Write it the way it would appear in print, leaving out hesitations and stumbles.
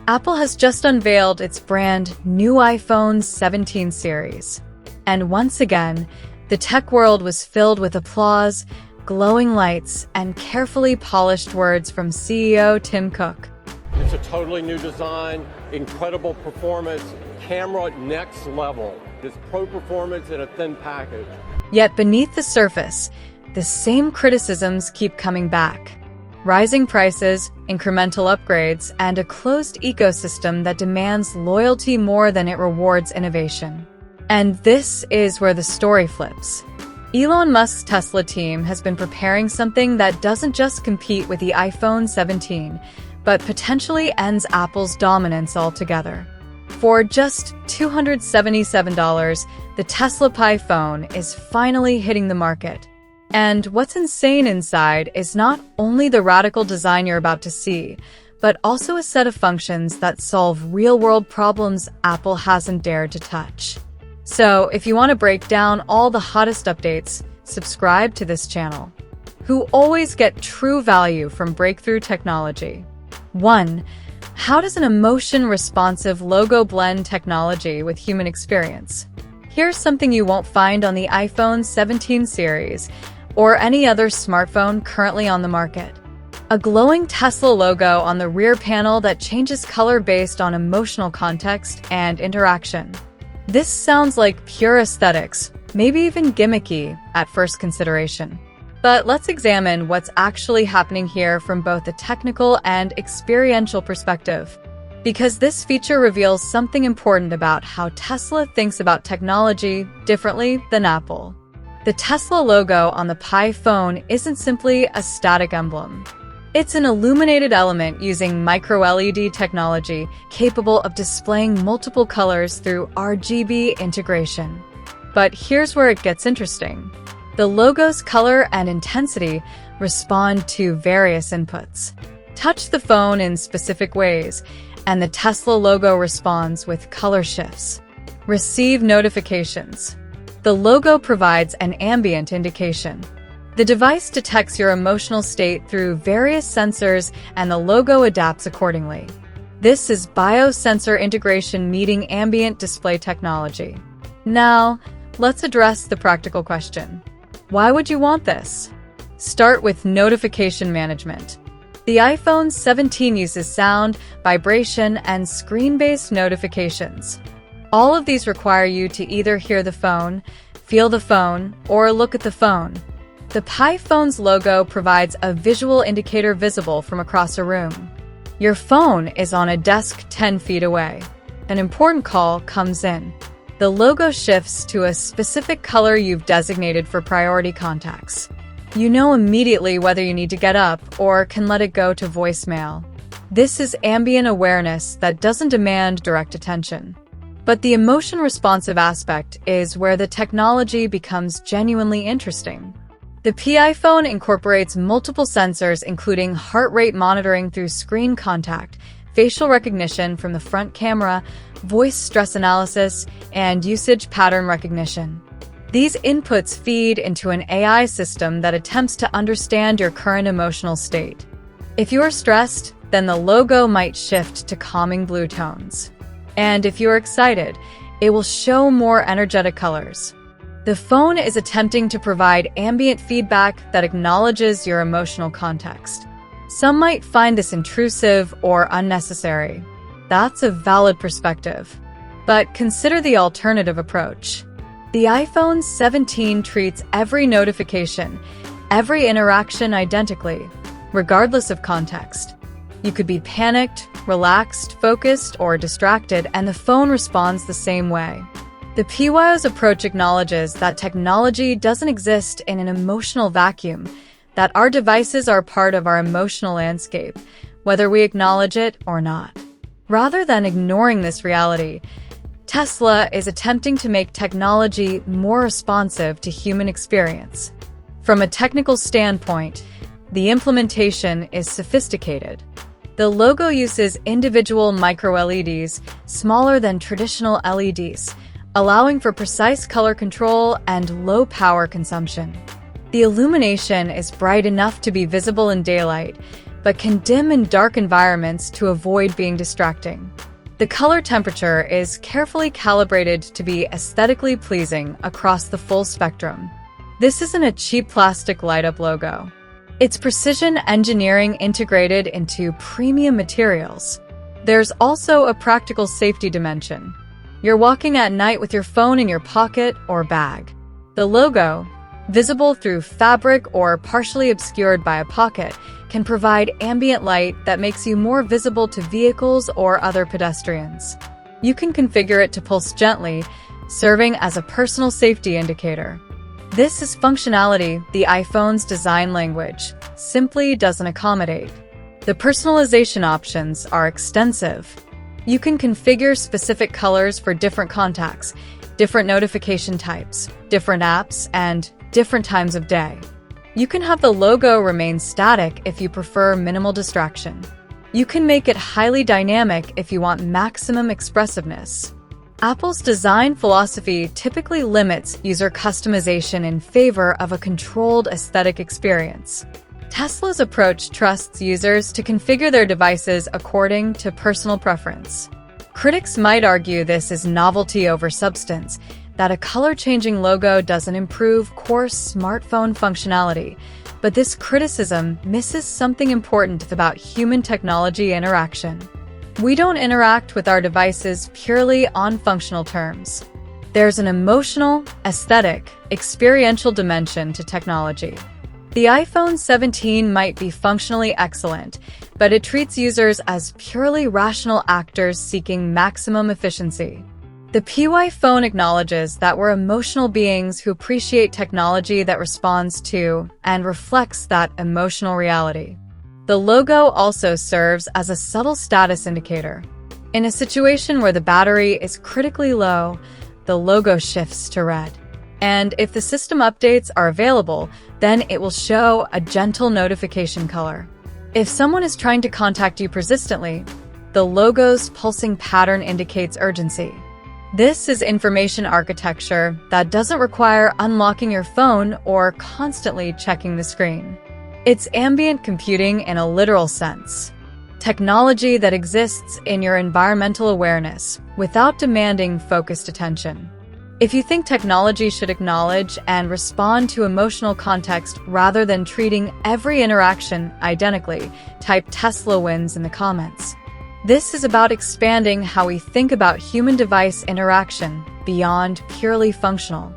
Apple has just unveiled its brand new iPhone 17 series. And once again, the tech world was filled with applause, glowing lights, and carefully polished words from CEO Tim Cook. It's a totally new design, incredible performance, camera next level. It's pro performance in a thin package. Yet beneath the surface, the same criticisms keep coming back. Rising prices, incremental upgrades, and a closed ecosystem that demands loyalty more than it rewards innovation. And this is where the story flips. Elon Musk's Tesla team has been preparing something that doesn't just compete with the iPhone 17, but potentially ends Apple's dominance altogether. For just $277, the Tesla Pi phone is finally hitting the market. And what's insane inside is not only the radical design you're about to see, but also a set of functions that solve real-world problems Apple hasn't dared to touch. So, if you want to break down all the hottest updates, subscribe to this channel, who always get true value from breakthrough technology. 1. How does an emotion-responsive logo blend technology with human experience? Here's something you won't find on the iPhone 17 series, or any other smartphone currently on the market. A glowing Tesla logo on the rear panel that changes color based on emotional context and interaction. This sounds like pure aesthetics, maybe even gimmicky at first consideration. But let's examine what's actually happening here from both a technical and experiential perspective. Because this feature reveals something important about how Tesla thinks about technology differently than Apple. The Tesla logo on the Pi phone isn't simply a static emblem. It's an illuminated element using micro-LED technology capable of displaying multiple colors through RGB integration. But here's where it gets interesting. The logo's color and intensity respond to various inputs. Touch the phone in specific ways, and the Tesla logo responds with color shifts. Receive notifications. The logo provides an ambient indication. The device detects your emotional state through various sensors, and the logo adapts accordingly. This is biosensor integration meeting ambient display technology. Now, let's address the practical question. Why would you want this? Start with notification management. The iPhone 17 uses sound, vibration, and screen-based notifications. All of these require you to either hear the phone, feel the phone, or look at the phone. The Pi phone's logo provides a visual indicator visible from across a room. Your phone is on a desk 10 feet away. An important call comes in. The logo shifts to a specific color you've designated for priority contacts. You know immediately whether you need to get up or can let it go to voicemail. This is ambient awareness that doesn't demand direct attention. But the emotion-responsive aspect is where the technology becomes genuinely interesting. The Pi phone incorporates multiple sensors, including heart rate monitoring through screen contact, facial recognition from the front camera, voice stress analysis, and usage pattern recognition. These inputs feed into an AI system that attempts to understand your current emotional state. If you are stressed, then the logo might shift to calming blue tones. And if you're excited, it will show more energetic colors. The phone is attempting to provide ambient feedback that acknowledges your emotional context. Some might find this intrusive or unnecessary. That's a valid perspective. But consider the alternative approach. The iPhone 17 treats every notification, every interaction identically, regardless of context. You could be panicked, relaxed, focused, or distracted, and the phone responds the same way. The PYO's approach acknowledges that technology doesn't exist in an emotional vacuum, that our devices are part of our emotional landscape, whether we acknowledge it or not. Rather than ignoring this reality, Tesla is attempting to make technology more responsive to human experience. From a technical standpoint, the implementation is sophisticated. The logo uses individual micro-LEDs, smaller than traditional LEDs, allowing for precise color control and low power consumption. The illumination is bright enough to be visible in daylight, but can dim in dark environments to avoid being distracting. The color temperature is carefully calibrated to be aesthetically pleasing across the full spectrum. This isn't a cheap plastic light-up logo. It's precision engineering integrated into premium materials. There's also a practical safety dimension. You're walking at night with your phone in your pocket or bag. The logo, visible through fabric or partially obscured by a pocket, can provide ambient light that makes you more visible to vehicles or other pedestrians. You can configure it to pulse gently, serving as a personal safety indicator. This is functionality the iPhone's design language simply doesn't accommodate. The personalization options are extensive. You can configure specific colors for different contacts, different notification types, different apps, and different times of day. You can have the logo remain static if you prefer minimal distraction. You can make it highly dynamic if you want maximum expressiveness. Apple's design philosophy typically limits user customization in favor of a controlled aesthetic experience. Tesla's approach trusts users to configure their devices according to personal preference. Critics might argue this is novelty over substance, that a color-changing logo doesn't improve core smartphone functionality, but this criticism misses something important about human technology interaction. We don't interact with our devices purely on functional terms. There's an emotional, aesthetic, experiential dimension to technology. The iPhone 17 might be functionally excellent, but it treats users as purely rational actors seeking maximum efficiency. The PY phone acknowledges that we're emotional beings who appreciate technology that responds to and reflects that emotional reality. The logo also serves as a subtle status indicator. In a situation where the battery is critically low, the logo shifts to red. And if the system updates are available, then it will show a gentle notification color. If someone is trying to contact you persistently, the logo's pulsing pattern indicates urgency. This is information architecture that doesn't require unlocking your phone or constantly checking the screen. It's ambient computing in a literal sense. Technology that exists in your environmental awareness without demanding focused attention. If you think technology should acknowledge and respond to emotional context rather than treating every interaction identically, type Tesla wins in the comments. This is about expanding how we think about human-device interaction beyond purely functional.